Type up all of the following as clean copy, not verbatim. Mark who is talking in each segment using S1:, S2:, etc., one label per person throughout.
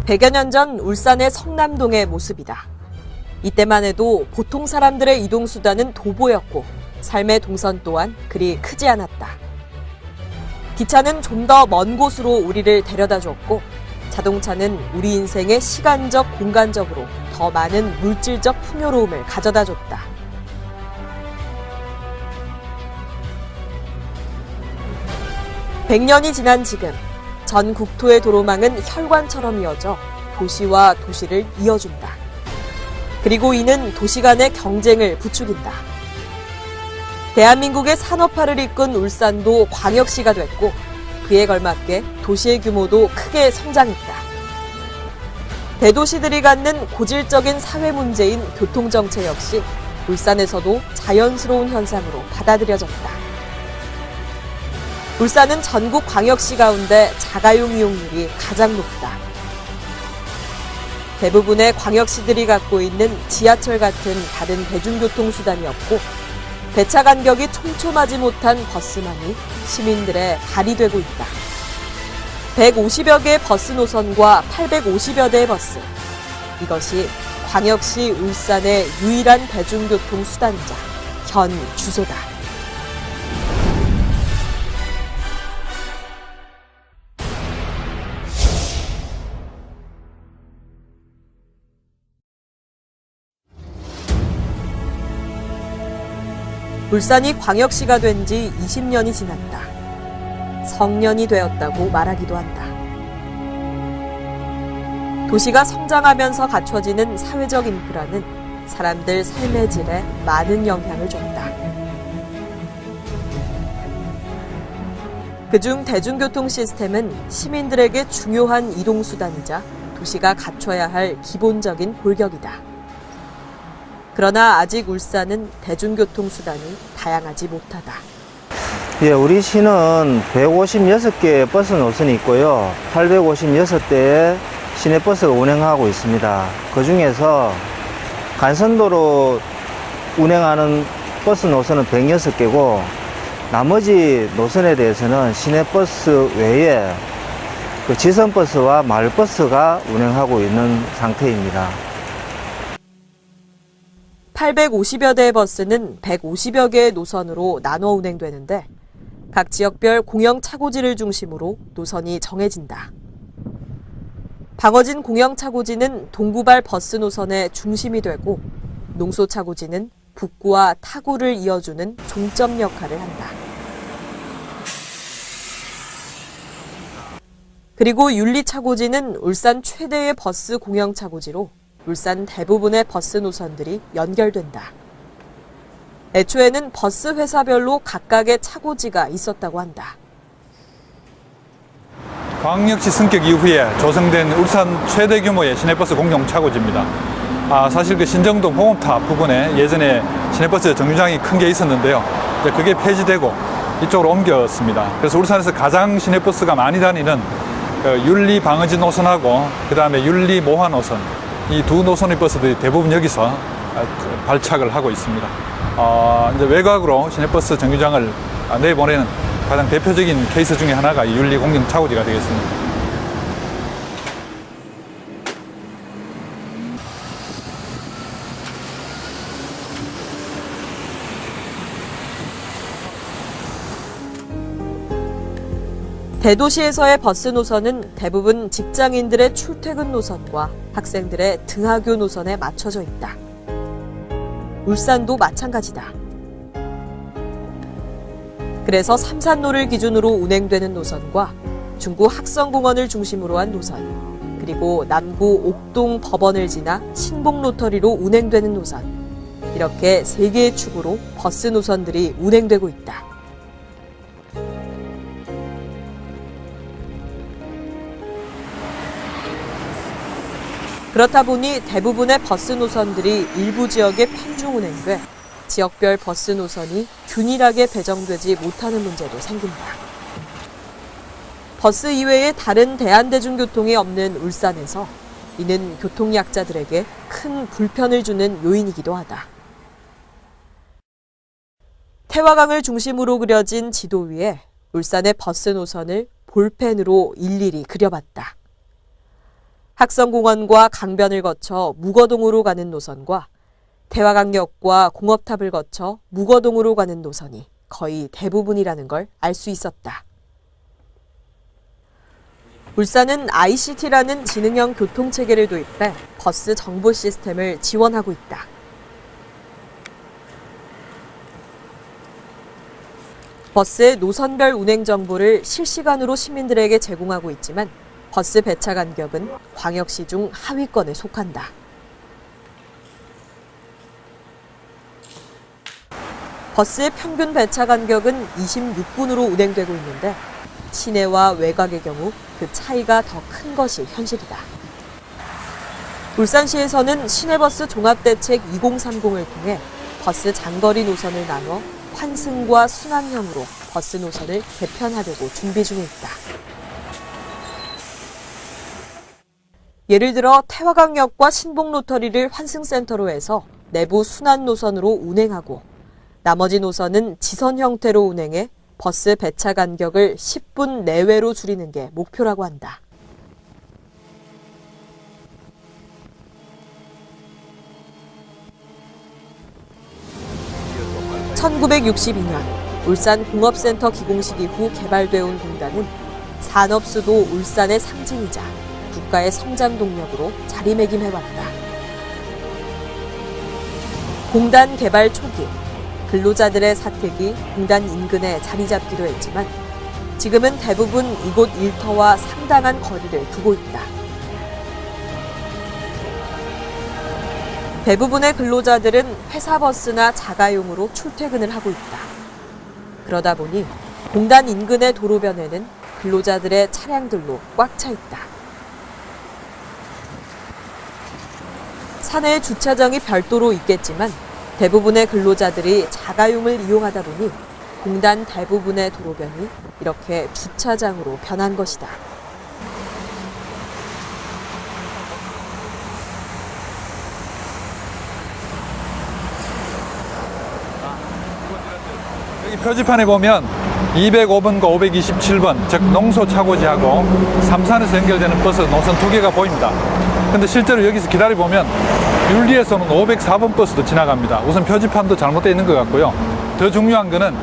S1: 100여 년 전 울산의 성남동의 모습이다. 이때만 해도 보통 사람들의 이동수단은 도보였고 삶의 동선 또한 그리 크지 않았다. 기차는 좀 더 먼 곳으로 우리를 데려다 줬고 자동차는 우리 인생의 시간적, 공간적으로 더 많은 물질적 풍요로움을 가져다 줬다. (100년이) 지난 지금 전 국토의 도로망은 혈관처럼 이어져 도시와 도시를 이어준다. 그리고 이는 도시 간의 경쟁을 부추긴다. 대한민국의 산업화를 이끈 울산도 광역시가 됐고 그에 걸맞게 도시의 규모도 크게 성장했다. 대도시들이 갖는 고질적인 사회 문제인 교통정체 역시 울산에서도 자연스러운 현상으로 받아들여졌다. 울산은 전국 광역시 가운데 자가용 이용률이 가장 높다. 대부분의 광역시들이 갖고 있는 지하철 같은 다른 대중교통수단이 없고 배차 간격이 촘촘하지 못한 버스만이 시민들의 발이 되고 있다. 150여 개의 버스 노선과 850여 대의 버스. 이것이 광역시 울산의 유일한 대중교통수단이자 현 주소다. 울산이 광역시가 된 지 20년이 지났다. 성년이 되었다고 말하기도 한다. 도시가 성장하면서 갖춰지는 사회적 인프라는 사람들 삶의 질에 많은 영향을 줬다. 그중 대중교통 시스템은 시민들에게 중요한 이동수단이자 도시가 갖춰야 할 기본적인 골격이다. 그러나 아직 울산은 대중교통수단이 다양하지 못하다.
S2: 예, 우리 시는 156개의 버스 노선이 있고요. 856대의 시내버스가 운행하고 있습니다. 그 중에서 간선도로 운행하는 버스 노선은 106개고 나머지 노선에 대해서는 시내버스 외에 지선버스와 마을버스가 운행하고 있는 상태입니다.
S1: 850여 대의 버스는 150여 개의 노선으로 나눠 운행되는데 각 지역별 공영 차고지를 중심으로 노선이 정해진다. 방어진 공영 차고지는 동구발 버스 노선의 중심이 되고 농소 차고지는 북구와 타구를 이어주는 종점 역할을 한다. 그리고 윤리 차고지는 울산 최대의 버스 공영 차고지로 울산 대부분의 버스 노선들이 연결된다. 애초에는 버스 회사별로 각각의 차고지가 있었다고 한다.
S3: 광역시 승격 이후에 조성된 울산 최대 규모의 시내버스 공용 차고지입니다. 사실 그 신정동 봉업탑 부근에 예전에 시내버스 정류장이 큰 게 있었는데요. 이제 그게 폐지되고 이쪽으로 옮겼습니다. 그래서 울산에서 가장 시내버스가 많이 다니는 윤리 방어지 노선하고 그다음에 윤리 모화 노선 이 두 노선의 버스들이 대부분 여기서 발착을 하고 있습니다. 이제 외곽으로 시내버스 정류장을 내보내는 가장 대표적인 케이스 중에 하나가 이 윤리 공영 차고지가 되겠습니다.
S1: 대도시에서의 버스 노선은 대부분 직장인들의 출퇴근 노선과 학생들의 등하교 노선에 맞춰져 있다. 울산도 마찬가지다. 그래서 삼산로를 기준으로 운행되는 노선과 중구 학성공원을 중심으로 한 노선, 그리고 남구 옥동 법원을 지나 신봉 로터리로 운행되는 노선, 이렇게 3개의 축으로 버스 노선들이 운행되고 있다. 그렇다 보니 대부분의 버스 노선들이 일부 지역에 편중 운행돼 지역별 버스 노선이 균일하게 배정되지 못하는 문제도 생긴다. 버스 이외에 다른 대한대중교통이 없는 울산에서 이는 교통약자들에게 큰 불편을 주는 요인이기도 하다. 태화강을 중심으로 그려진 지도 위에 울산의 버스 노선을 볼펜으로 일일이 그려봤다. 학성공원과 강변을 거쳐 묵어동으로 가는 노선과 태화강역과 공업탑을 거쳐 묵어동으로 가는 노선이 거의 대부분이라는 걸 알 수 있었다. 울산은 ICT라는 지능형 교통체계를 도입해 버스 정보 시스템을 지원하고 있다. 버스의 노선별 운행 정보를 실시간으로 시민들에게 제공하고 있지만 버스 배차 간격은 광역시 중 하위권에 속한다. 버스의 평균 배차 간격은 26분으로 운행되고 있는데 시내와 외곽의 경우 그 차이가 더 큰 것이 현실이다. 울산시에서는 시내버스 종합대책 2030을 통해 버스 장거리 노선을 나눠 환승과 순환형으로 버스 노선을 개편하려고 준비 중에 있다. 예를 들어 태화강역과 신봉로터리를 환승센터로 해서 내부 순환 노선으로 운행하고 나머지 노선은 지선 형태로 운행해 버스 배차 간격을 10분 내외로 줄이는 게 목표라고 한다. (1962년) 울산공업센터 기공식 이후 개발되어 온 공단은 산업수도 울산의 상징이자 국가의 성장 동력으로 자리매김해왔다. 공단 개발 초기 근로자들의 사택이 공단 인근에 자리 잡기도 했지만 지금은 대부분 이곳 일터와 상당한 거리를 두고 있다. 대부분의 근로자들은 회사 버스나 자가용으로 출퇴근을 하고 있다. 그러다 보니 공단 인근의 도로변에는 근로자들의 차량들로 꽉 차 있다. 사내에 주차장이 별도로 있겠지만 대부분의 근로자들이 자가용을 이용하다 보니 공단 대부분의 도로변이 이렇게 주차장으로 변한 것이다.
S3: 여기 표지판에 보면 205번과 527번, 즉 농소차고지하고 삼산에서 연결되는 버스 노선 2개가 보입니다. 근데 실제로 여기서 기다려보면 윤리에서는 504번 버스도 지나갑니다. 우선 표지판도 잘못되어 있는 것 같고요. 더 중요한 거는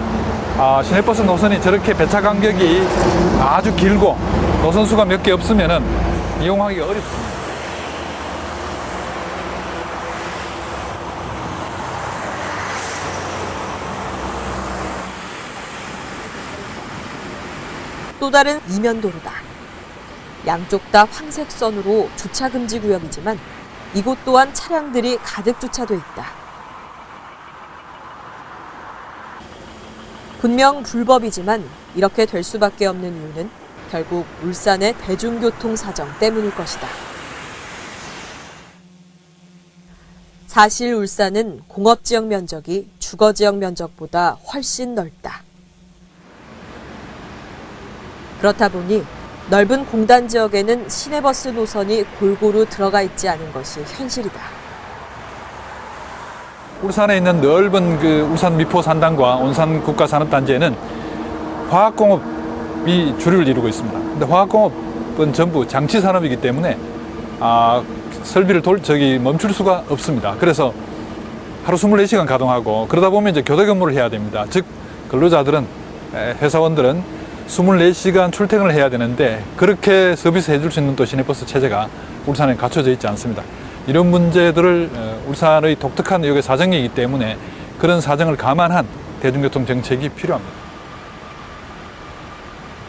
S3: 시내버스 노선이 저렇게 배차 간격이 아주 길고 노선수가 몇 개 없으면 이용하기가 어렵습니다.
S1: 또 다른 이면도로다. 양쪽 다 황색선으로 주차금지 구역이지만 이곳 또한 차량들이 가득 주차돼 있다. 분명 불법이지만 이렇게 될 수밖에 없는 이유는 결국 울산의 대중교통 사정 때문일 것이다. 사실 울산은 공업지역 면적이 주거지역 면적보다 훨씬 넓다. 그렇다 보니 넓은 공단 지역에는 시내버스 노선이 골고루 들어가 있지 않은 것이 현실이다.
S3: 울산에 있는 넓은 그 울산 미포 산단과 온산 국가산업단지에는 화학공업이 주류를 이루고 있습니다. 근데 화학공업은 전부 장치 산업이기 때문에 설비를 멈출 수가 없습니다. 그래서 하루 24시간 가동하고 그러다 보면 이제 교대 근무를 해야 됩니다. 즉 근로자들은 회사원들은 24시간 출퇴근을 해야 되는데 그렇게 서비스 해줄 수 있는 또 시내버스 체제가 울산에 갖춰져 있지 않습니다. 이런 문제들을 울산의 독특한 여기 사정이기 때문에 그런 사정을 감안한 대중교통 정책이 필요합니다.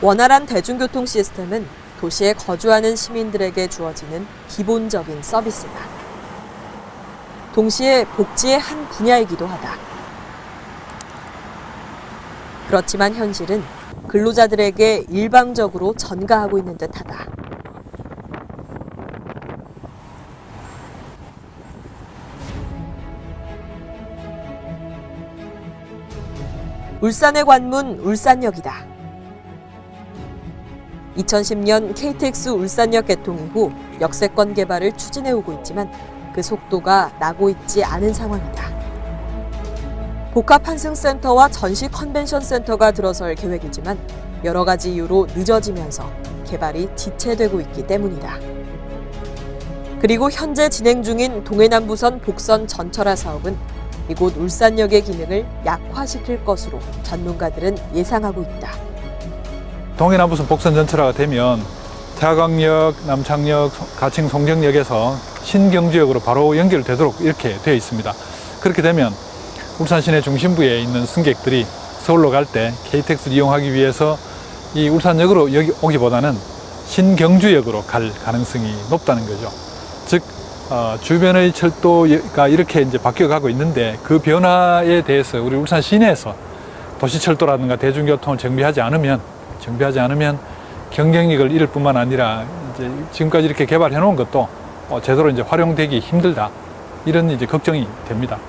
S1: 원활한 대중교통 시스템은 도시에 거주하는 시민들에게 주어지는 기본적인 서비스다. 동시에 복지의 한 분야이기도 하다. 그렇지만 현실은 근로자들에게 일방적으로 전가하고 있는 듯하다. 울산의 관문 울산역이다. 2010년 KTX 울산역 개통 이후 역세권 개발을 추진해 오고 있지만 그 속도가 나고 있지 않은 상황이다. 복합환승센터와 전시 컨벤션 센터가 들어설 계획이지만 여러 가지 이유로 늦어지면서 개발이 지체되고 있기 때문이다. 그리고 현재 진행 중인 동해남부선 복선 전철화 사업은 이곳 울산역의 기능을 약화시킬 것으로 전문가들은 예상하고 있다.
S3: 동해남부선 복선 전철화가 되면 태화강역, 남창역, 가칭 송정역에서 신경주역으로 바로 연결되도록 이렇게 되어 있습니다. 그렇게 되면 울산 시내 중심부에 있는 승객들이 서울로 갈 때 KTX를 이용하기 위해서 이 울산역으로 여기 오기보다는 신경주역으로 갈 가능성이 높다는 거죠. 즉 주변의 철도가 이렇게 이제 바뀌어가고 있는데 그 변화에 대해서 우리 울산 시내에서 도시철도라든가 대중교통을 정비하지 않으면 경쟁력을 잃을 뿐만 아니라 이제 지금까지 이렇게 개발해 놓은 것도 제대로 이제 활용되기 힘들다, 이런 이제 걱정이 됩니다.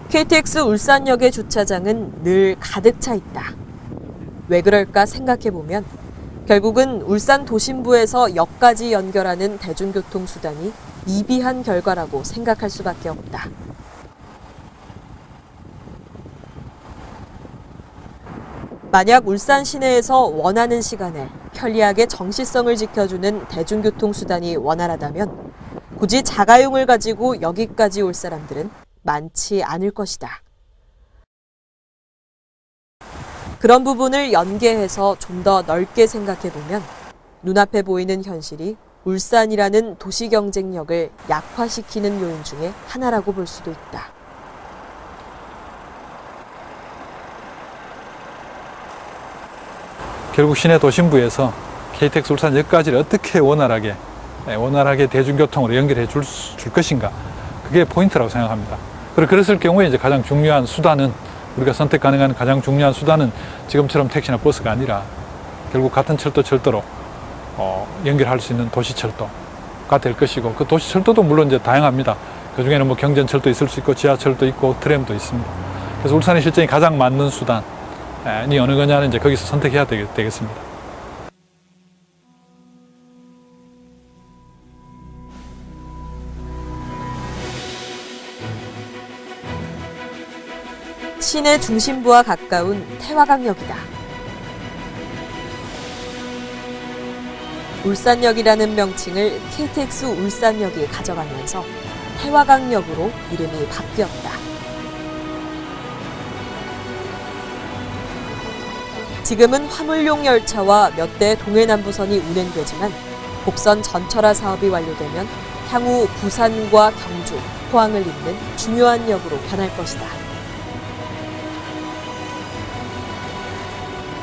S1: KTX 울산역의 주차장은 늘 가득 차 있다. 왜 그럴까 생각해보면 결국은 울산 도심부에서 역까지 연결하는 대중교통 수단이 미비한 결과라고 생각할 수밖에 없다. 만약 울산 시내에서 원하는 시간에 편리하게 정시성을 지켜주는 대중교통 수단이 원활하다면 굳이 자가용을 가지고 여기까지 올 사람들은 많지 않을 것이다. 그런 부분을 연계해서 좀 더 넓게 생각해보면 눈앞에 보이는 현실이 울산이라는 도시 경쟁력을 약화시키는 요인 중에 하나라고 볼 수도 있다.
S3: 결국 시내 도심부에서 KTX 울산역까지를 어떻게 원활하게 대중교통으로 연결해 줄 것인가, 그게 포인트라고 생각합니다. 그랬을 경우에 이제 가장 중요한 수단은, 우리가 선택 가능한 가장 중요한 수단은 지금처럼 택시나 버스가 아니라 결국 같은 철도로 연결할 수 있는 도시철도가 될 것이고, 그 도시철도도 물론 이제 다양합니다. 그 중에는 뭐 경전철도 있을 수 있고 지하철도 있고 트램도 있습니다. 그래서 울산의 실정이 가장 맞는 수단이 어느 거냐는 이제 거기서 선택해야 되겠습니다.
S1: 시내 중심부와 가까운 태화강역이다. 울산역이라는 명칭을 KTX 울산역이 가져가면서 태화강역으로 이름이 바뀌었다. 지금은 화물용 열차와 몇 대 동해남부선이 운행되지만 복선 전철화 사업이 완료되면 향후 부산과 경주, 포항을 잇는 중요한 역으로 변할 것이다.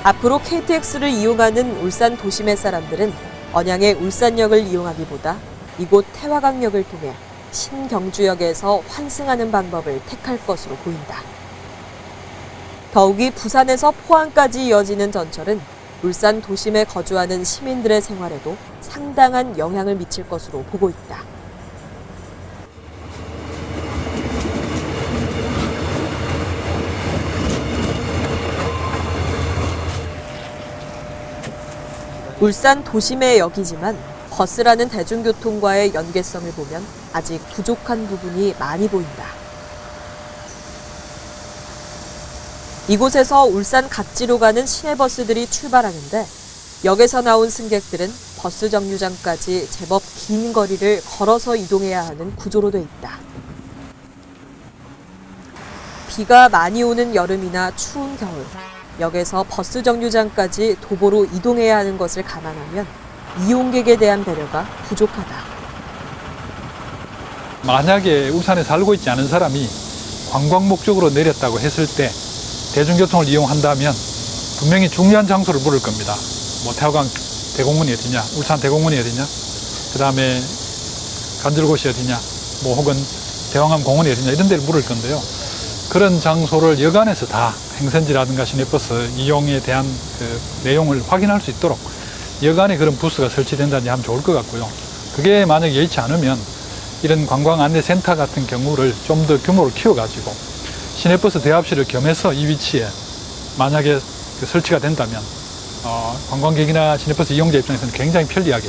S1: 앞으로 KTX를 이용하는 울산 도심의 사람들은 언양의 울산역을 이용하기보다 이곳 태화강역을 통해 신경주역에서 환승하는 방법을 택할 것으로 보인다. 더욱이 부산에서 포항까지 이어지는 전철은 울산 도심에 거주하는 시민들의 생활에도 상당한 영향을 미칠 것으로 보고 있다. 울산 도심의 역이지만 버스라는 대중교통과의 연계성을 보면 아직 부족한 부분이 많이 보인다. 이곳에서 울산 각지로 가는 시내버스들이 출발하는데 역에서 나온 승객들은 버스 정류장까지 제법 긴 거리를 걸어서 이동해야 하는 구조로 돼 있다. 비가 많이 오는 여름이나 추운 겨울, 역에서 버스 정류장까지 도보로 이동해야 하는 것을 감안하면 이용객에 대한 배려가 부족하다.
S3: 만약에 울산에 살고 있지 않은 사람이 관광 목적으로 내렸다고 했을 때 대중교통을 이용한다면 분명히 중요한 장소를 물을 겁니다. 뭐 태화강 대공원이 어디냐, 울산 대공원이 어디냐, 그 다음에 간절곶이 어디냐, 뭐 혹은 대왕암 공원이 어디냐, 이런 데를 물을 건데요. 그런 장소를 여간에서 다 행선지라든가 시내버스 이용에 대한 그 내용을 확인할 수 있도록 여간에 그런 부스가 설치된다든지 하면 좋을 것 같고요. 그게 만약에 여의치 않으면 이런 관광안내센터 같은 경우를 좀 더 규모를 키워가지고 시내버스 대합실을 겸해서 이 위치에 만약에 설치가 된다면 관광객이나 시내버스 이용자 입장에서는 굉장히 편리하게,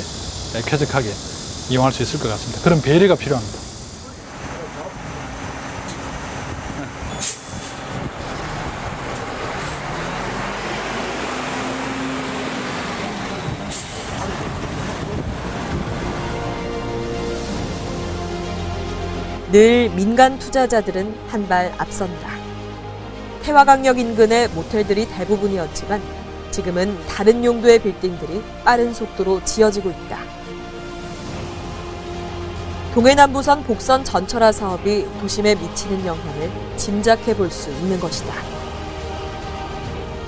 S3: 쾌적하게 이용할 수 있을 것 같습니다. 그런 배려가 필요합니다.
S1: 늘 민간 투자자들은 한 발 앞선다. 태화강역 인근의 모텔들이 대부분이었지만 지금은 다른 용도의 빌딩들이 빠른 속도로 지어지고 있다. 동해남부선 복선 전철화 사업이 도심에 미치는 영향을 짐작해 볼 수 있는 것이다.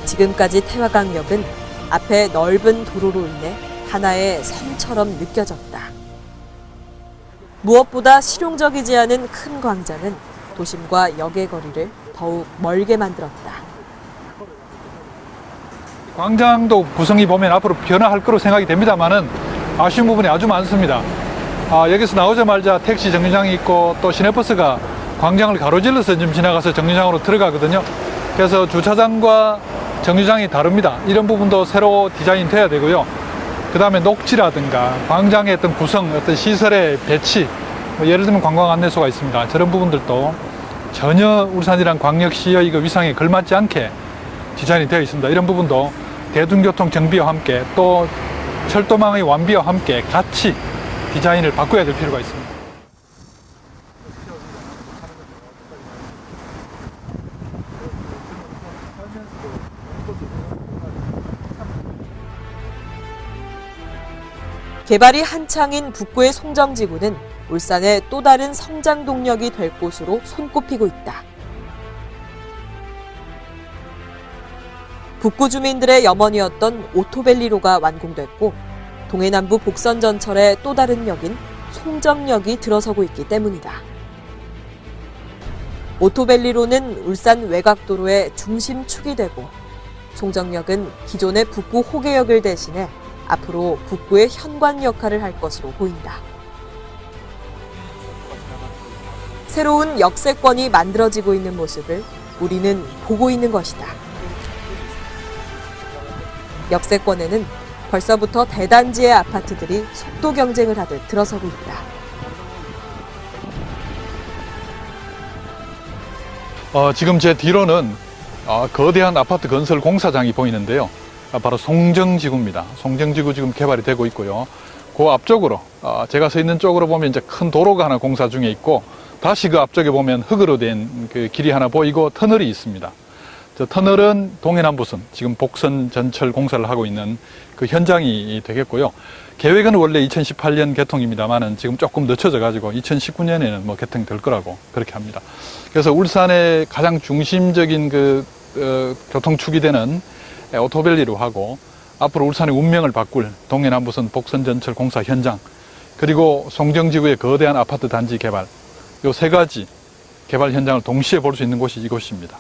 S1: 지금까지 태화강역은 앞에 넓은 도로로 인해 하나의 섬처럼 느껴졌다. 무엇보다 실용적이지 않은 큰 광장은 도심과 역의 거리를 더욱 멀게 만들었다.
S3: 광장도 구성이 보면 앞으로 변화할 거로 생각이 됩니다만은 아쉬운 부분이 아주 많습니다. 여기서 나오자마자 택시 정류장이 있고 또 시내버스가 광장을 가로질러서 좀 지나가서 정류장으로 들어가거든요. 그래서 주차장과 정류장이 다릅니다. 이런 부분도 새로 디자인돼야 되고요. 그 다음에 녹지라든가 광장의 어떤 구성, 어떤 시설의 배치, 예를 들면 관광 안내소가 있습니다. 저런 부분들도 전혀 울산이랑 광역시의 이거 위상에 걸맞지 않게 디자인이 되어 있습니다. 이런 부분도 대중교통 정비와 함께 또 철도망의 완비와 함께 같이 디자인을 바꿔야 될 필요가 있습니다.
S1: 개발이 한창인 북구의 송정지구는 울산의 또 다른 성장 동력이 될 곳으로 손꼽히고 있다. 북구 주민들의 염원이었던 오토밸리로가 완공됐고 동해남부 복선전철의 또 다른 역인 송정역이 들어서고 있기 때문이다. 오토밸리로는 울산 외곽도로의 중심축이 되고 송정역은 기존의 북구 호계역을 대신해 앞으로 북구의 현관 역할을 할 것으로 보인다. 새로운 역세권이 만들어지고 있는 모습을 우리는 보고 있는 것이다. 역세권에는 벌써부터 대단지의 아파트들이 속도 경쟁을 하듯 들어서고 있다.
S3: 지금 제 뒤로는 거대한 아파트 건설 공사장이 보이는데요. 바로 송정지구입니다. 송정지구 지금 개발이 되고 있고요. 그 앞쪽으로 제가 서 있는 쪽으로 보면 이제 큰 도로가 하나 공사 중에 있고 다시 그 앞쪽에 보면 흙으로 된 그 길이 하나 보이고 터널이 있습니다. 저 터널은 동해남부선 지금 복선 전철 공사를 하고 있는 그 현장이 되겠고요. 계획은 원래 2018년 개통입니다만은 지금 조금 늦춰져 가지고 2019년에는 뭐 개통될 거라고 그렇게 합니다. 그래서 울산의 가장 중심적인 그 교통축이 되는 오토밸리로 하고 앞으로 울산의 운명을 바꿀 동해남부선 복선 전철 공사 현장 그리고 송정지구의 거대한 아파트 단지 개발 요 세 가지 개발 현장을 동시에 볼 수 있는 곳이 이곳입니다.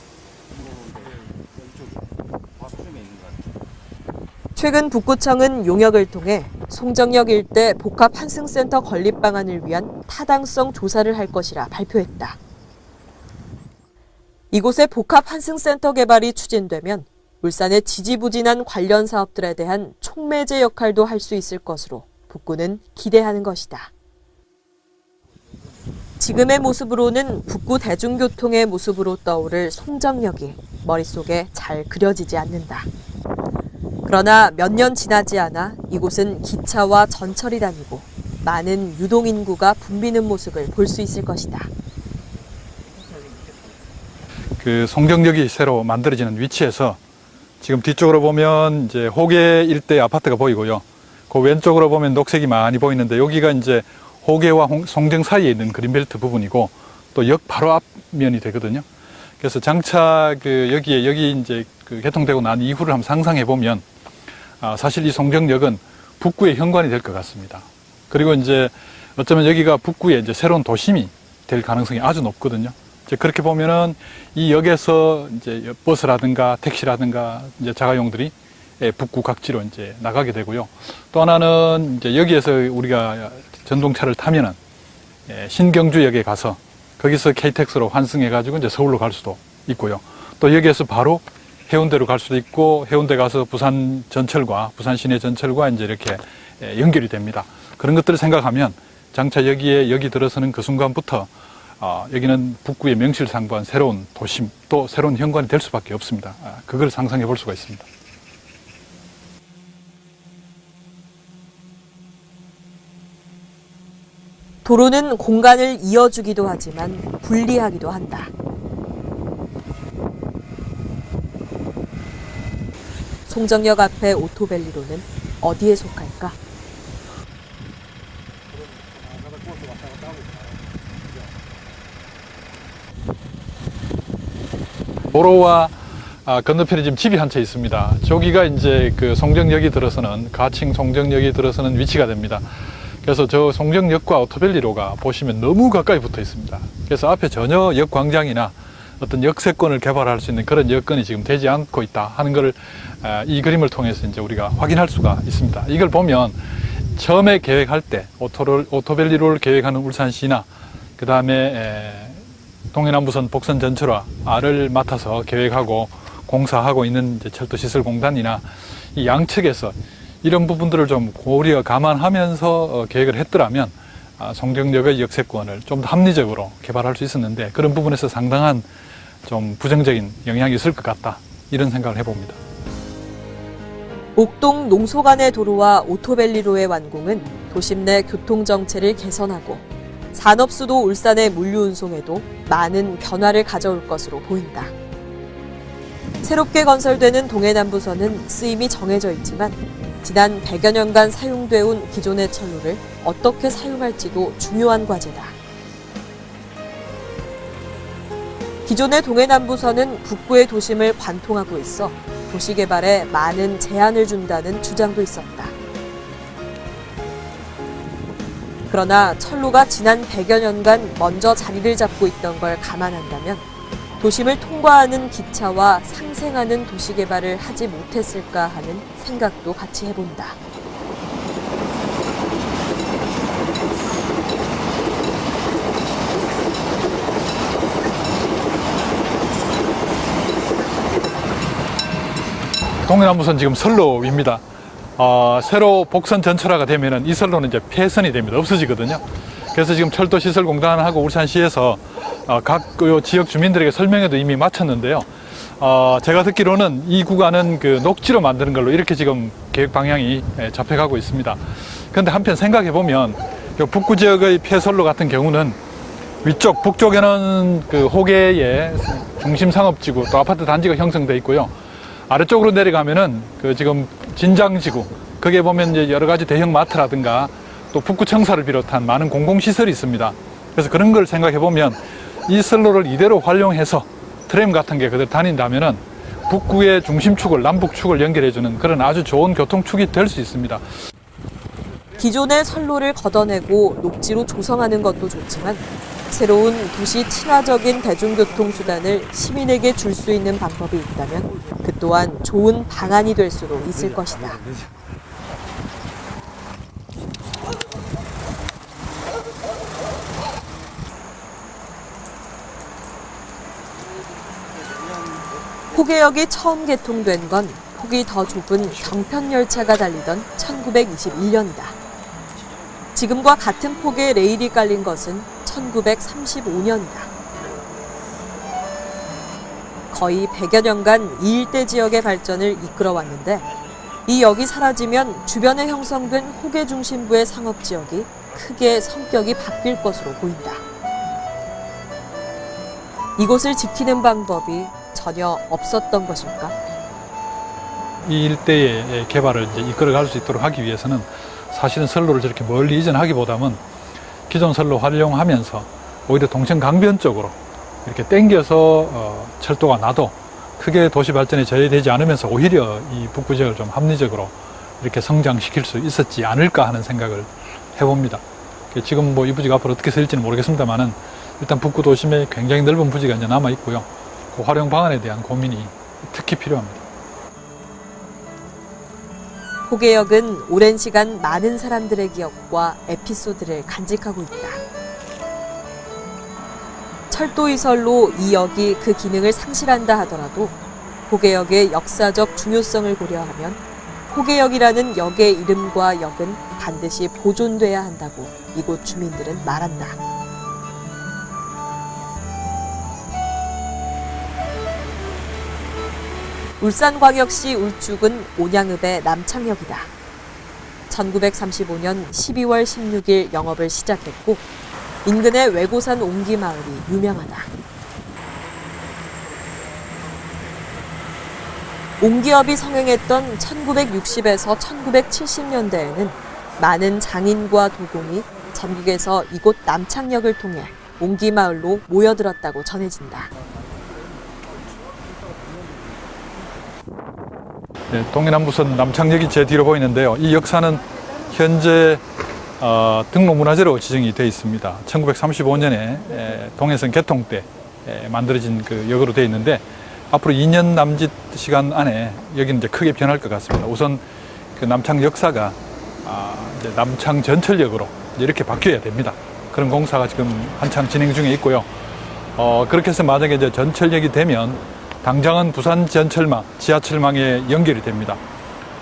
S1: 최근 북구청은 용역을 통해 송정역 일대 복합 환승센터 건립 방안을 위한 타당성 조사를 할 것이라 발표했다. 이곳의 복합 환승센터 개발이 추진되면 울산의 지지부진한 관련 사업들에 대한 촉매제 역할도 할 수 있을 것으로 북구는 기대하는 것이다. 지금의 모습으로는 북구 대중교통의 모습으로 떠오를 송정역이 머릿속에 잘 그려지지 않는다. 그러나 몇 년 지나지 않아 이곳은 기차와 전철이 다니고 많은 유동인구가 붐비는 모습을 볼 수 있을 것이다.
S3: 그 송정역이 새로 만들어지는 위치에서 지금 뒤쪽으로 보면 이제 호계 일대 아파트가 보이고요. 그 왼쪽으로 보면 녹색이 많이 보이는데 여기가 이제 호계와 송정 사이에 있는 그린벨트 부분이고 또 역 바로 앞면이 되거든요. 그래서 장차 여기 이제 그 개통되고 난 이후를 한번 상상해 보면 사실 이 송정역은 북구의 현관이 될 것 같습니다. 그리고 이제 어쩌면 여기가 북구의 이제 새로운 도심이 될 가능성이 아주 높거든요. 이제 그렇게 보면은 이 역에서 이제 버스라든가 택시라든가 이제 자가용들이 북구 각지로 이제 나가게 되고요. 또 하나는 이제 여기에서 우리가 전동차를 타면은 신경주역에 가서 거기서 KTX로 환승해가지고 이제 서울로 갈 수도 있고요. 또 여기에서 바로 해운대로 갈 수도 있고 해운대 가서 부산 전철과 부산 시내 전철과 이제 이렇게 연결이 됩니다. 그런 것들을 생각하면 장차 여기 들어서는 그 순간부터 여기는 북구의 명실상부한 새로운 도심 또 새로운 현관이 될 수밖에 없습니다. 그걸 상상해 볼 수가 있습니다.
S1: 도로는 공간을 이어주기도 하지만 분리하기도 한다. 송정역 앞의 오토밸리로는 어디에 속할까?
S3: 도로와 건너편에 지금 집이 한 채 있습니다. 저기가 이제 그 송정역이 들어서는, 가칭 송정역이 들어서는 위치가 됩니다. 그래서 저 송정역과 오토밸리로가 보시면 너무 가까이 붙어 있습니다. 그래서 앞에 전혀 역광장이나 어떤 역세권을 개발할 수 있는 그런 여건이 지금 되지 않고 있다 하는 것을 이 그림을 통해서 이제 우리가 확인할 수가 있습니다. 이걸 보면 처음에 계획할 때 오토밸리로를 계획하는 울산시나 그 다음에 동해남부선 복선 전철화를 맡아서 계획하고 공사하고 있는 이제 철도시설공단이나 이 양측에서 이런 부분들을 좀 고려 감안하면서 계획을 했더라면 송정역의 역세권을 좀 더 합리적으로 개발할 수 있었는데 그런 부분에서 상당한 좀 부정적인 영향이 있을 것 같다 이런 생각을 해봅니다.
S1: 옥동 농소 간의 도로와 오토밸리로의 완공은 도심 내 교통정체를 개선하고 산업수도 울산의 물류운송에도 많은 변화를 가져올 것으로 보인다. 새롭게 건설되는 동해남부선은 쓰임이 정해져 있지만 지난 100여 년간 사용돼 온 기존의 철로를 어떻게 사용할지도 중요한 과제다. 기존의 동해남부선은 북부의 도심을 관통하고 있어 도시개발에 많은 제한을 준다는 주장도 있었다. 그러나 철로가 지난 100여 년간 먼저 자리를 잡고 있던 걸 감안한다면 도심을 통과하는 기차와 상생하는 도시개발을 하지 못했을까 하는 생각도 같이 해본다.
S3: 동해남부선 지금 선로입니다. 새로 복선 전철화가 되면은 이 선로는 이제 폐선이 됩니다. 없어지거든요. 그래서 지금 철도시설공단하고 울산시에서 각 지역 주민들에게 설명회도 이미 마쳤는데요. 제가 듣기로는 이 구간은 그 녹지로 만드는 걸로 이렇게 지금 계획 방향이 잡혀가고 있습니다. 그런데 한편 생각해 보면 북구 지역의 폐선로 같은 경우는 위쪽 북쪽에는 그 호계의 중심 상업지구 또 아파트 단지가 형성돼 있고요. 아래쪽으로 내려가면은 그 지금 진장지구 거기에 보면 이제 여러 가지 대형 마트라든가 또 북구 청사를 비롯한 많은 공공시설이 있습니다. 그래서 그런 걸 생각해 보면 이 선로를 이대로 활용해서 트램 같은 게 그대로 다닌다면은 북구의 중심축을 남북축을 연결해주는 그런 아주 좋은 교통축이 될 수 있습니다.
S1: 기존의 선로를 걷어내고 녹지로 조성하는 것도 좋지만 새로운 도시 친화적인 대중교통 수단을 시민에게 줄 수 있는 방법이 있다면 그 또한 좋은 방안이 될 수도 있을 것이다. 포계역이 처음 개통된 건 폭이 더 좁은 경편열차가 달리던 1921년이다. 지금과 같은 폭의 레일이 깔린 것은 1935년이다. 거의 100여 년간 이 일대 지역의 발전을 이끌어왔는데 이 역이 사라지면 주변에 형성된 호계 중심부의 상업지역이 크게 성격이 바뀔 것으로 보인다. 이곳을 지키는 방법이 전혀 없었던 것일까?
S3: 이 일대의 개발을 이제 이끌어갈 수 있도록 하기 위해서는 사실은 선로를 저렇게 멀리 이전하기보다는 기존 선로 활용하면서 오히려 동천 강변 쪽으로 이렇게 당겨서 철도가 나도 크게 도시 발전에 저해되지 않으면서 오히려 이 북부 지역을 좀 합리적으로 이렇게 성장시킬 수 있었지 않을까 하는 생각을 해봅니다. 지금 뭐 이 부지가 앞으로 어떻게 쓸지는 모르겠습니다만은 일단 북구 도심에 굉장히 넓은 부지가 이제 남아 있고요. 그 활용 방안에 대한 고민이 특히 필요합니다.
S1: 포계역은 오랜 시간 많은 사람들의 기억과 에피소드를 간직하고 있다. 철도 이설로 이 역이 그 기능을 상실한다 하더라도 포계역의 역사적 중요성을 고려하면 포계역이라는 역의 이름과 역은 반드시 보존돼야 한다고 이곳 주민들은 말한다. 울산광역시 울축은 온양읍의 남창역이다. 1935년 12월 16일 영업을 시작했고 인근의 외고산 옹기마을이 유명하다. 옹기업이 성행했던 1960에서 1970년대에는 많은 장인과 도공이 전국에서 이곳 남창역을 통해 옹기마을로 모여들었다고 전해진다.
S3: 네, 동해남부선 남창역이 제 뒤로 보이는데요. 이 역사는 현재 등록문화재로 지정이 되어 있습니다. 1935년에 동해선 개통 때 만들어진 그 역으로 되어 있는데 앞으로 2년 남짓 시간 안에 여기는 이제 크게 변할 것 같습니다. 우선 그 남창 역사가 이제 남창 전철역으로 이렇게 바뀌어야 됩니다. 그런 공사가 지금 한창 진행 중에 있고요. 그렇게 해서 만약에 이제 전철역이 되면 당장은 부산 전철망, 지하철망에 연결이 됩니다.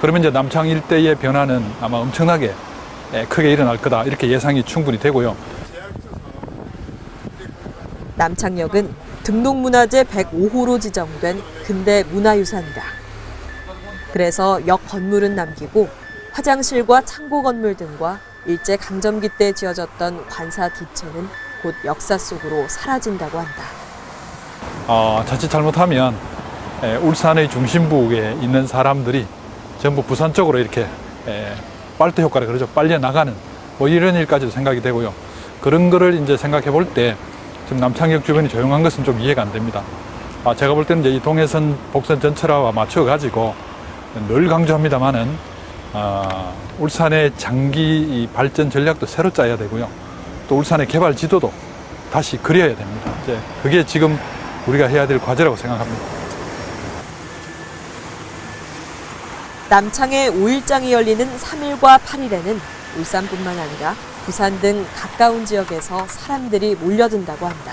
S3: 그러면 이제 남창 일대의 변화는 아마 엄청나게 크게 일어날 거다 이렇게 예상이 충분히 되고요.
S1: 남창역은 등록문화재 105호로 지정된 근대 문화유산이다. 그래서 역 건물은 남기고 화장실과 창고 건물 등과 일제강점기 때 지어졌던 관사 두 채는 곧 역사 속으로 사라진다고 한다.
S3: 자칫 잘못하면 울산의 중심부에 있는 사람들이 전부 부산 쪽으로 이렇게 빨대 효과를 그러죠. 빨려 나가는 뭐 이런 일까지도 생각이 되고요. 그런 거를 이제 생각해 볼 때 지금 남창역 주변이 조용한 것은 좀 이해가 안 됩니다. 제가 볼 때는 이제 이 동해선 복선 전철화와 맞춰 가지고 늘 강조합니다만은 울산의 장기 발전 전략도 새로 짜야 되고요. 또 울산의 개발 지도도 다시 그려야 됩니다. 이제 그게 지금 우리가 해야 될 과제라고 생각합니다.
S1: 남창의 5일장이 열리는 3일과 8일에는 울산뿐만 아니라 부산 등 가까운 지역에서 사람들이 몰려든다고 한다.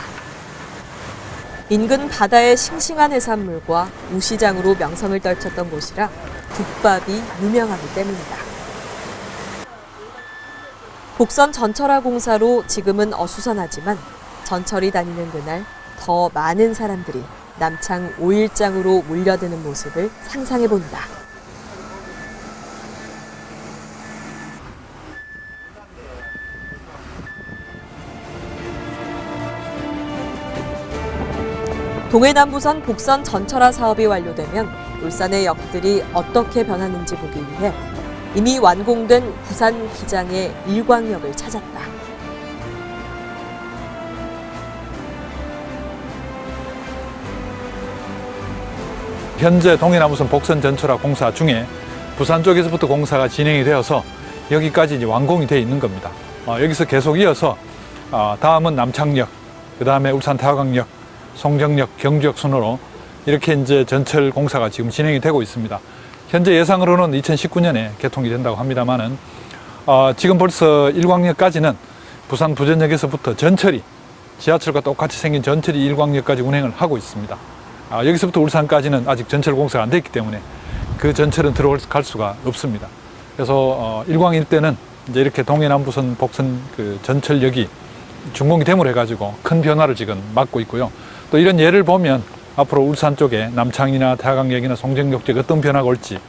S1: 인근 바다의 싱싱한 해산물과 우시장으로 명성을 떨쳤던 곳이라 국밥이 유명하기 때문이다. 복선 전철화 공사로 지금은 어수선하지만 전철이 다니는 그날 더 많은 사람들이 남창 5일장으로 몰려드는 모습을 상상해 본다. 동해남부선 복선 전철화 사업이 완료되면 울산의 역들이 어떻게 변하는지 보기 위해 이미 완공된 부산 기장의 일광역을 찾았다.
S3: 현재 동해남부선 복선 전철화 공사 중에 부산 쪽에서부터 공사가 진행이 되어서 여기까지 이제 완공이 되어 있는 겁니다. 여기서 계속 이어서 다음은 남창역, 그 다음에 울산 태화강역, 송정역, 경주역 순으로 이렇게 이제 전철 공사가 지금 진행이 되고 있습니다. 현재 예상으로는 2019년에 개통이 된다고 합니다만은 지금 벌써 일광역까지는 부산 부전역에서부터 전철이 지하철과 똑같이 생긴 전철이 일광역까지 운행을 하고 있습니다. 여기서부터 울산까지는 아직 전철 공사가 안 됐기 때문에 그 전철은 들어갈 수가 없습니다. 그래서 일광 일대는 이제 이렇게 동해남부선 복선 그 전철역이 준공이 됨으로 해가지고 큰 변화를 지금 맞고 있고요. 또 이런 예를 보면 앞으로 울산 쪽에 남창이나 태화강역이나 송정역 쪽에 어떤 변화가 올지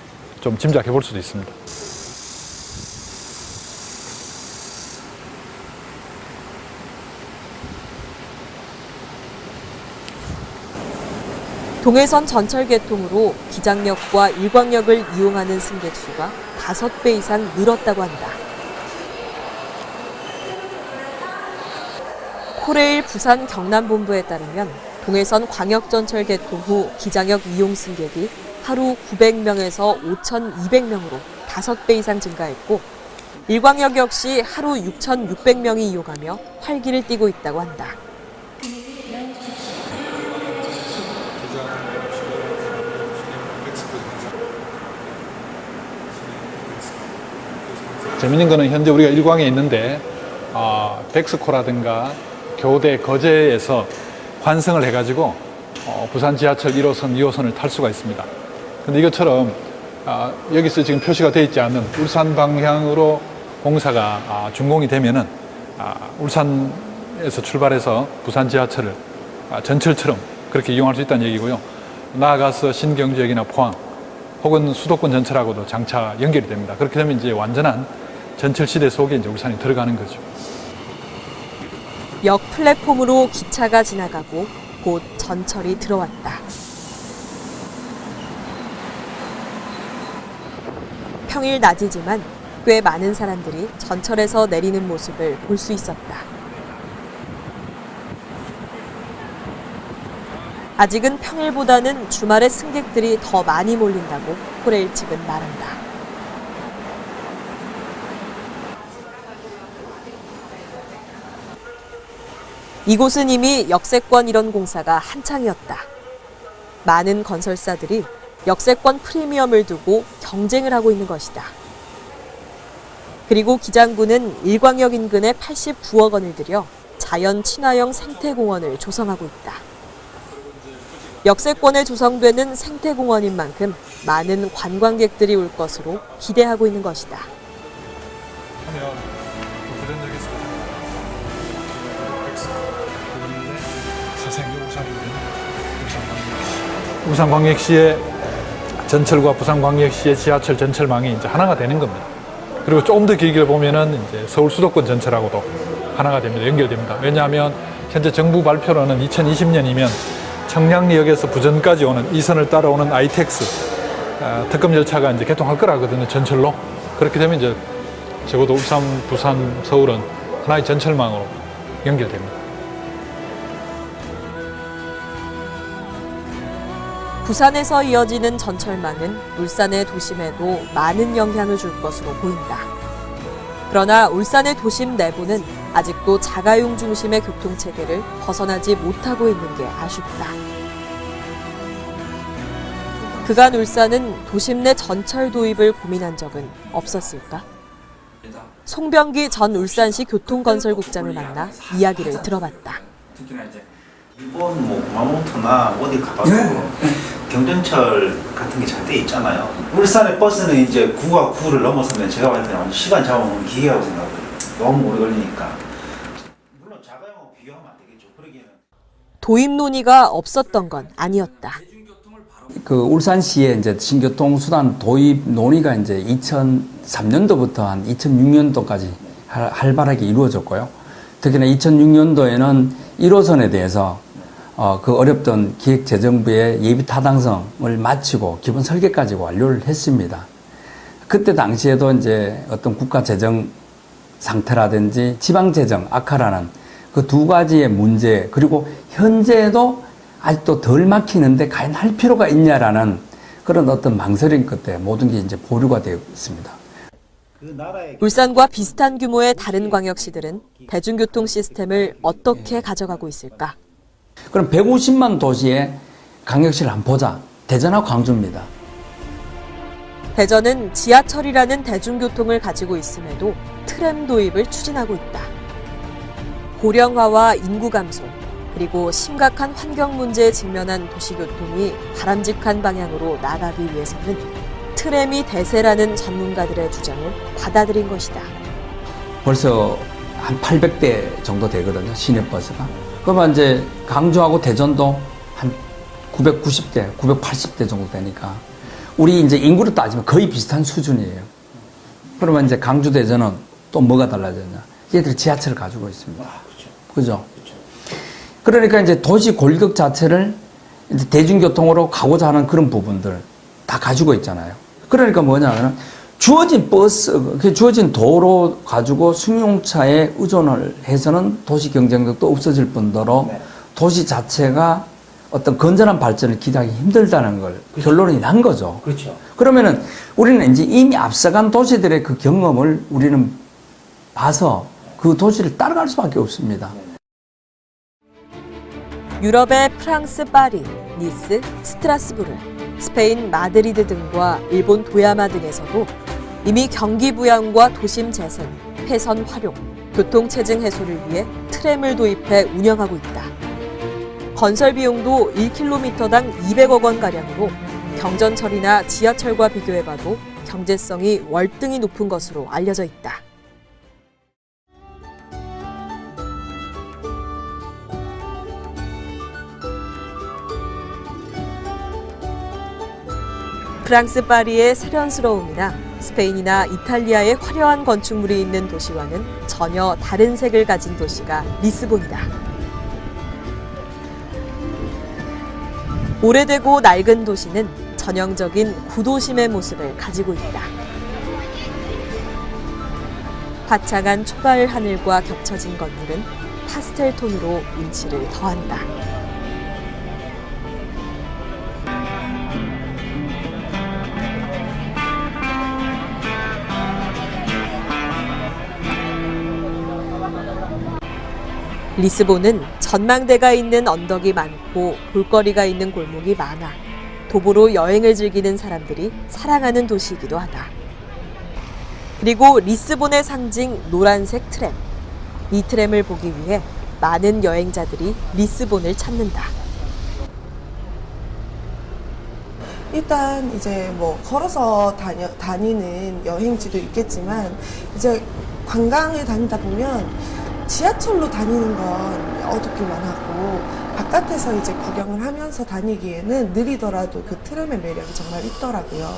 S3: 좀 짐작해 볼 수도 있습니다.
S1: 동해선 전철 개통으로 기장역과 일광역을 이용하는 승객 수가 5배 이상 늘었다고 한다. 코레일 부산 경남본부에 따르면 동해선 광역전철 개통 후 기장역 이용 승객이 하루 900명에서 5,200명으로 5배 이상 증가했고 일광역 역시 하루 6,600명이 이용하며 활기를 띠고 있다고 한다.
S3: 재밌는 거는 현재 우리가 일광에 있는데 백스코라든가 교대, 거제에서 환승을 해가지고 부산 지하철 1호선, 2호선을 탈 수가 있습니다. 근데 이것처럼 여기서 지금 표시가 되어 있지 않는 울산 방향으로 공사가 준공이 되면은 울산에서 출발해서 부산 지하철을 전철처럼 그렇게 이용할 수 있다는 얘기고요. 나아가서 신경지역이나 포항 혹은 수도권 전철하고도 장차 연결이 됩니다. 그렇게 되면 이제 완전한 전철 시대 속에 이제 울산이 들어가는 거죠.
S1: 역 플랫폼으로 기차가 지나가고 곧 전철이 들어왔다. 평일 낮이지만 꽤 많은 사람들이 전철에서 내리는 모습을 볼 수 있었다. 아직은 평일보다는 주말에 승객들이 더 많이 몰린다고 코레일 측은 말한다. 이곳은 이미 역세권 일원 공사가 한창이었다. 많은 건설사들이 역세권 프리미엄을 두고 경쟁을 하고 있는 것이다. 그리고 기장구는 일광역 인근에 89억 원을 들여 자연 친화형 생태공원을 조성하고 있다. 역세권에 조성되는 생태공원인 만큼 많은 관광객들이 올 것으로 기대하고 있는 것이다.
S3: 울산광역시의 전철과 부산광역시의 지하철 전철망이 이제 하나가 되는 겁니다. 그리고 조금 더 길게 보면은 이제 서울 수도권 전철하고도 하나가 됩니다. 연결됩니다. 왜냐하면 현재 정부 발표로는 2020년이면 청량리역에서 부전까지 오는 이선을 따라오는 ITX 특급 열차가 이제 개통할 거라거든요. 전철로. 그렇게 되면 이제 적어도 울산, 부산, 서울은 하나의 전철망으로 연결됩니다.
S1: 부산에서 이어지는 전철망은 울산의 도심에도 많은 영향을 줄 것으로 보인다. 그러나 울산의 도심 내부는 아직도 자가용 중심의 교통체계를 벗어나지 못하고 있는 게 아쉽다. 그간 울산은 도심 내 전철 도입을 고민한 적은 없었을까? 송병기 전 울산시 교통건설국장을 만나 이야기를 들어봤다.
S4: 일본 뭐 구마모토나 어디 가봐도 경전철 같은 게 잘 돼 있잖아요. 울산의 버스는 이제 9와 9를 넘어서면 제가 봤을 때는 시간 잡아먹는 기계라고 생각해요. 너무 오래 걸리니까. 물론 자가용하고 비교하면 안 되겠죠. 그러기에는
S1: 도입 논의가 없었던 건 아니었다.
S5: 그 울산시의 이제 신교통수단 도입 논의가 이제 2003년도부터 한 2006년도까지 활발하게 이루어졌고요. 특히나 2006년도에는 1호선에 대해서 그 어렵던 기획재정부의 예비 타당성을 마치고 기본 설계까지 완료를 했습니다. 그때 당시에도 이제 어떤 국가 재정 상태라든지 지방 재정 악화라는 그 두 가지의 문제, 그리고 현재도 아직도 덜 막히는데 과연 할 필요가 있냐라는 그런 어떤 망설임 끝에 모든 게 이제 보류가 되어 있습니다.
S1: 울산과 비슷한 규모의 다른 광역시들은 대중교통 시스템을 어떻게 가져가고 있을까?
S5: 그럼 150만 도시의 광역시를 한번 보자. 대전하고 광주입니다.
S1: 대전은 지하철이라는 대중교통을 가지고 있음에도 트램 도입을 추진하고 있다. 고령화와 인구 감소, 그리고 심각한 환경 문제에 직면한 도시교통이 바람직한 방향으로 나가기 위해서는 트램이 대세라는 전문가들의 주장을 받아들인 것이다.
S5: 벌써 한 800대 정도 되거든요. 시내버스가. 그러면 이제 강주하고 대전도 한 990대, 980대 정도 되니까 우리 이제 인구로 따지면 거의 비슷한 수준이에요. 그러면 이제 강주, 대전은 또 뭐가 달라졌냐? 얘들이 지하철을 가지고 있습니다. 그죠? 그러니까 이제 도시 골격 자체를 이제 대중교통으로 가고자 하는 그런 부분들 다 가지고 있잖아요. 그러니까 뭐냐면 주어진 버스, 주어진 도로 가지고 승용차에 의존을 해서는 도시 경쟁력도 없어질 뿐더러 도시 자체가 어떤 건전한 발전을 기대하기 힘들다는 걸 결론이 난 거죠.
S4: 그렇죠.
S5: 그러면은 우리는 이제 이미 앞서간 도시들의 그 경험을 우리는 봐서 그 도시를 따라갈 수밖에 없습니다.
S1: 유럽의 프랑스 파리, 니스, 스트라스부르, 스페인 마드리드 등과 일본 도야마 등에서도 이미 경기 부양과 도심 재생, 폐선 활용, 교통 체증 해소를 위해 트램을 도입해 운영하고 있다. 건설 비용도 1km당 200억 원가량으로 경전철이나 지하철과 비교해봐도 경제성이 월등히 높은 것으로 알려져 있다. 프랑스 파리의 세련스러움이나 스페인이나 이탈리아의 화려한 건축물이 있는 도시와는 전혀 다른 색을 가진 도시가 리스본이다. 오래되고 낡은 도시는 전형적인 구도심의 모습을 가지고 있다. 화창한 초가을 하늘과 겹쳐진 건물은 파스텔 톤으로 운치를 더한다. 리스본은 전망대가 있는 언덕이 많고 볼거리가 있는 골목이 많아 도보로 여행을 즐기는 사람들이 사랑하는 도시이기도 하다. 그리고 리스본의 상징 노란색 트램. 이 트램을 보기 위해 많은 여행자들이 리스본을 찾는다.
S6: 일단 이제 뭐 걸어서 다니는 여행지도 있겠지만 이제 관광을 다니다 보면 지하철로 다니는 건 어둡기만 하고 바깥에서 이제 구경을 하면서 다니기에는 느리더라도 그 트램의 매력이 정말 있더라고요.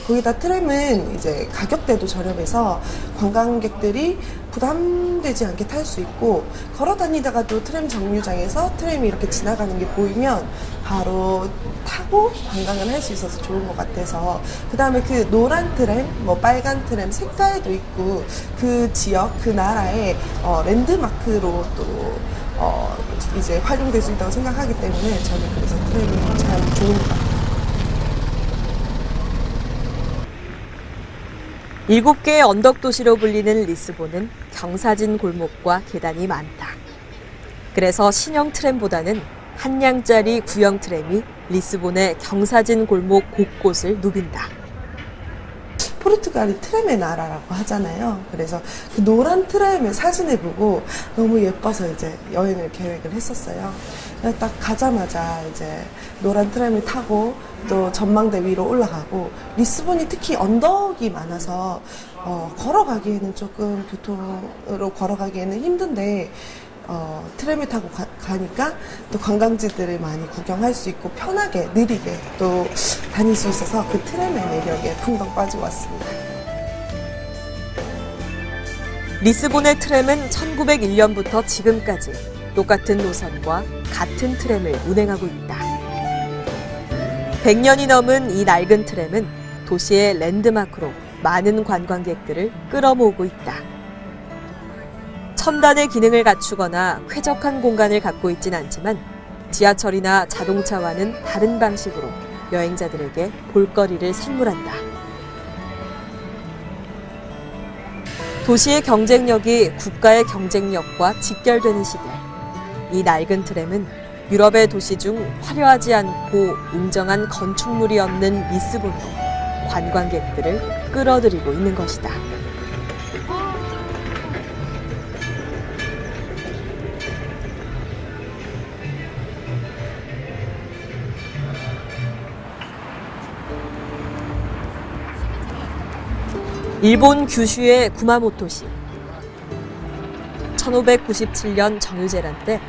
S6: 거기다 트램은 이제 가격대도 저렴해서 관광객들이 부담되지 않게 탈 수 있고 걸어 다니다가도 트램 정류장에서 트램이 이렇게 지나가는 게 보이면 바로 타고 관광을 할 수 있어서 좋은 것 같아서 그 다음에 그 노란 트램, 뭐 빨간 트램 색깔도 있고 그 지역, 그 나라의 랜드마크로 또 이제 활용될 수 있다고 생각하기 때문에 저는 그래서 트램이 참 좋은 것 같아요.
S1: 7개의 언덕 도시로 불리는 리스본은 경사진 골목과 계단이 많다. 그래서 신형 트램보다는 한 량짜리 구형 트램이 리스본의 경사진 골목 곳곳을 누빈다.
S6: 포르투갈이 트램의 나라라고 하잖아요. 그래서 그 노란 트램의 사진을 보고 너무 예뻐서 이제 여행을 계획을 했었어요. 딱 가자마자 이제 노란 트램을 타고 또 전망대 위로 올라가고 리스본이 특히 언덕이 많아서 걸어가기에는 조금 교통으로 걸어가기에는 힘든데 트램을 타고 가니까 또 관광지들을 많이 구경할 수 있고 편하게 느리게 또 다닐 수 있어서 그 트램의 매력에 풍덩 빠지고 왔습니다.
S1: 리스본의 트램은 1901년부터 지금까지 똑같은 노선과 같은 트램을 운행하고 있다. 100년이 넘은 이 낡은 트램은 도시의 랜드마크로 많은 관광객들을 끌어모으고 있다. 첨단의 기능을 갖추거나 쾌적한 공간을 갖고 있진 않지만 지하철이나 자동차와는 다른 방식으로 여행자들에게 볼거리를 선물한다. 도시의 경쟁력이 국가의 경쟁력과 직결되는 시대. 이 낡은 트램은 유럽의 도시 중 화려하지 않고 웅장한 건축물이 없는 리스본으로 관광객들을 끌어들이고 있는 것이다. 일본 규슈의 구마모토시. 1597년 정유재란 때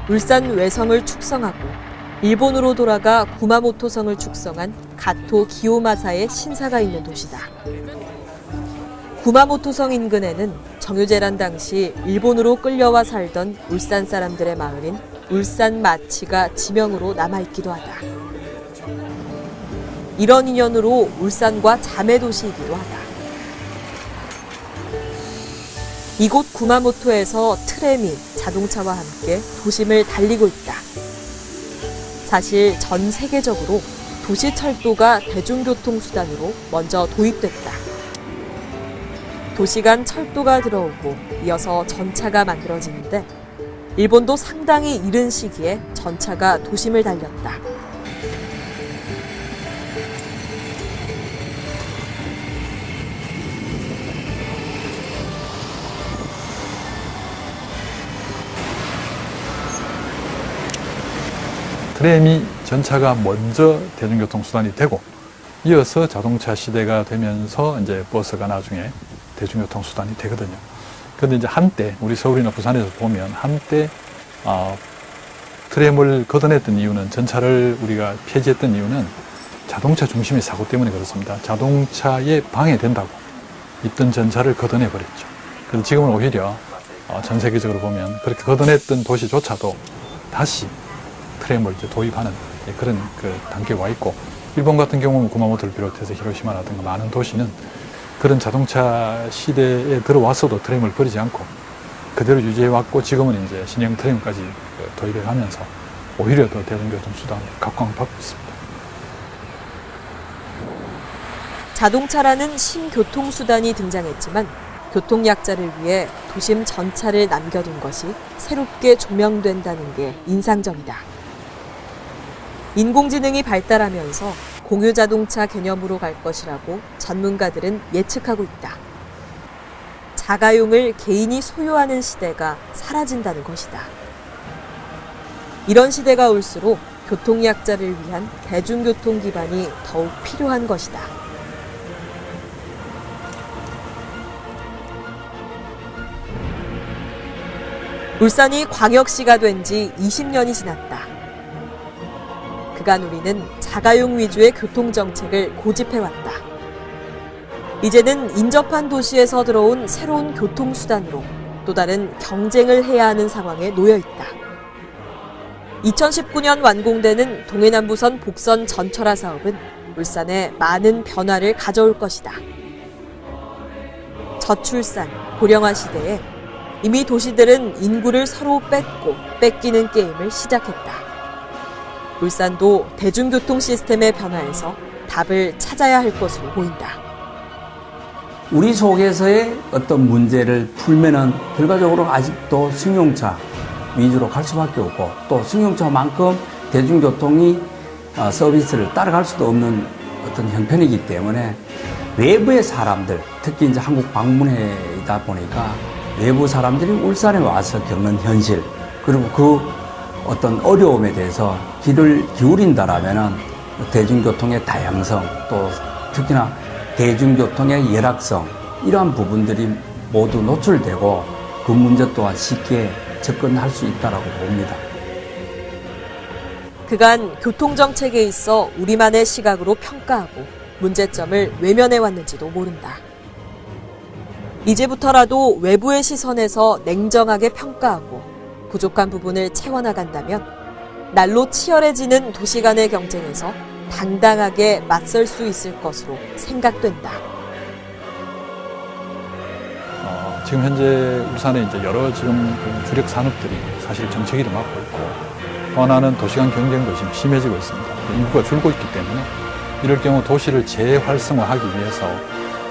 S1: 울산 외성을 축성하고 일본으로 돌아가 구마모토성을 축성한 가토 기요마사의 신사가 있는 도시다. 구마모토성 인근에는 정유재란 당시 일본으로 끌려와 살던 울산 사람들의 마을인 울산마치가 지명으로 남아있기도 하다. 이런 인연으로 울산과 자매도시이기도 하다. 이곳 구마모토에서 트램이 자동차와 함께 도심을 달리고 있다. 사실 전 세계적으로 도시철도가 대중교통수단으로 먼저 도입됐다. 도시 간 철도가 들어오고 이어서 전차가 만들어지는데 일본도 상당히 이른 시기에 전차가 도심을 달렸다.
S3: 트램이 전차가 먼저 대중교통수단이 되고 이어서 자동차 시대가 되면서 이제 버스가 나중에 대중교통수단이 되거든요. 그런데 이제 한때 우리 서울이나 부산에서 보면 한때 트램을 걷어냈던 이유는 전차를 우리가 폐지했던 이유는 자동차 중심의 사고 때문에 그렇습니다. 자동차에 방해된다고 있던 전차를 걷어내 버렸죠. 그래서 지금은 오히려 전 세계적으로 보면 그렇게 걷어냈던 도시조차도 다시 트램을 이제 도입하는 그런 그 단계에 와 있고, 일본 같은 경우는 구마모토를 비롯해서 히로시마라든가 많은 도시는 그런 자동차 시대에 들어왔어도 트램을 버리지 않고 그대로 유지해 왔고, 지금은 이제 신형 트램까지 도입해 가면서 오히려 더 대중교통 수단을 각광받고 있습니다.
S1: 자동차라는 신교통수단이 등장했지만 교통약자를 위해 도심 전차를 남겨둔 것이 새롭게 조명된다는 게 인상적이다. 인공지능이 발달하면서 공유자동차 개념으로 갈 것이라고 전문가들은 예측하고 있다. 자가용을 개인이 소유하는 시대가 사라진다는 것이다. 이런 시대가 올수록 교통약자를 위한 대중교통 기반이 더욱 필요한 것이다. 울산이 광역시가 된 지 20년이 지났다. 그간 우리는 자가용 위주의 교통정책을 고집해왔다. 이제는 인접한 도시에서 들어온 새로운 교통수단으로 또 다른 경쟁을 해야 하는 상황에 놓여있다. 2019년 완공되는 동해남부선 복선 전철화 사업은 울산에 많은 변화를 가져올 것이다. 저출산, 고령화 시대에 이미 도시들은 인구를 서로 뺏고 뺏기는 게임을 시작했다. 울산도 대중교통 시스템의 변화에서 답을 찾아야 할 것으로 보인다.
S5: 우리 속에서의 어떤 문제를 풀면은 결과적으로 아직도 승용차 위주로 갈 수밖에 없고, 또 승용차만큼 대중교통이 서비스를 따라갈 수도 없는 어떤 형편이기 때문에 외부의 사람들, 특히 이제 한국 방문회이다 보니까 외부 사람들이 울산에 와서 겪는 현실, 그리고 그 어떤 어려움에 대해서 귀를 기울인다라면은 대중교통의 다양성, 또 특히나 대중교통의 열악성, 이러한 부분들이 모두 노출되고 그 문제 또한 쉽게 접근할 수 있다라고 봅니다.
S1: 그간 교통정책에 있어 우리만의 시각으로 평가하고 문제점을 외면해 왔는지도 모른다. 이제부터라도 외부의 시선에서 냉정하게 평가하고 부족한 부분을 채워나간다면 날로 치열해지는 도시 간의 경쟁에서 당당하게 맞설 수 있을 것으로 생각된다.
S3: 지금 현재 울산에 이제 여러 지금 그 주력 산업들이 사실 정체기를 맞고 있고, 또 하나는 도시 간 경쟁도 지금 심해지고 있습니다. 인구가 줄고 있기 때문에 이럴 경우 도시를 재활성화하기 위해서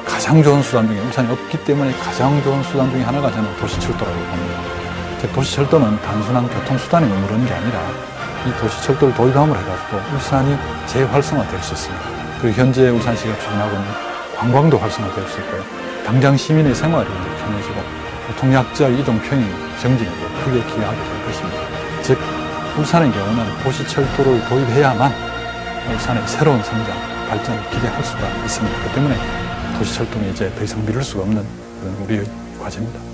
S3: 가장 좋은 수단 중에, 울산이 없기 때문에 가장 좋은 수단 중에 하나가 저는 도시철도라고 봅니다. 즉 도시철도는 단순한 교통수단에 머무르는 게 아니라 이 도시철도를 도입함으로 해가지고 울산이 재활성화될 수 있습니다. 그리고 현재 울산시가 추진하고 있는 관광도 활성화될 수 있고요. 당장 시민의 생활이 이제 편해지고 교통약자 이동 편의 정진에 크게 기여하게 될 것입니다. 즉 울산의 경우는 도시철도를 도입해야만 울산의 새로운 성장, 발전을 기대할 수가 있습니다. 그 때문에 도시철도는 이제 더 이상 미룰 수가 없는 그런 우리의 과제입니다.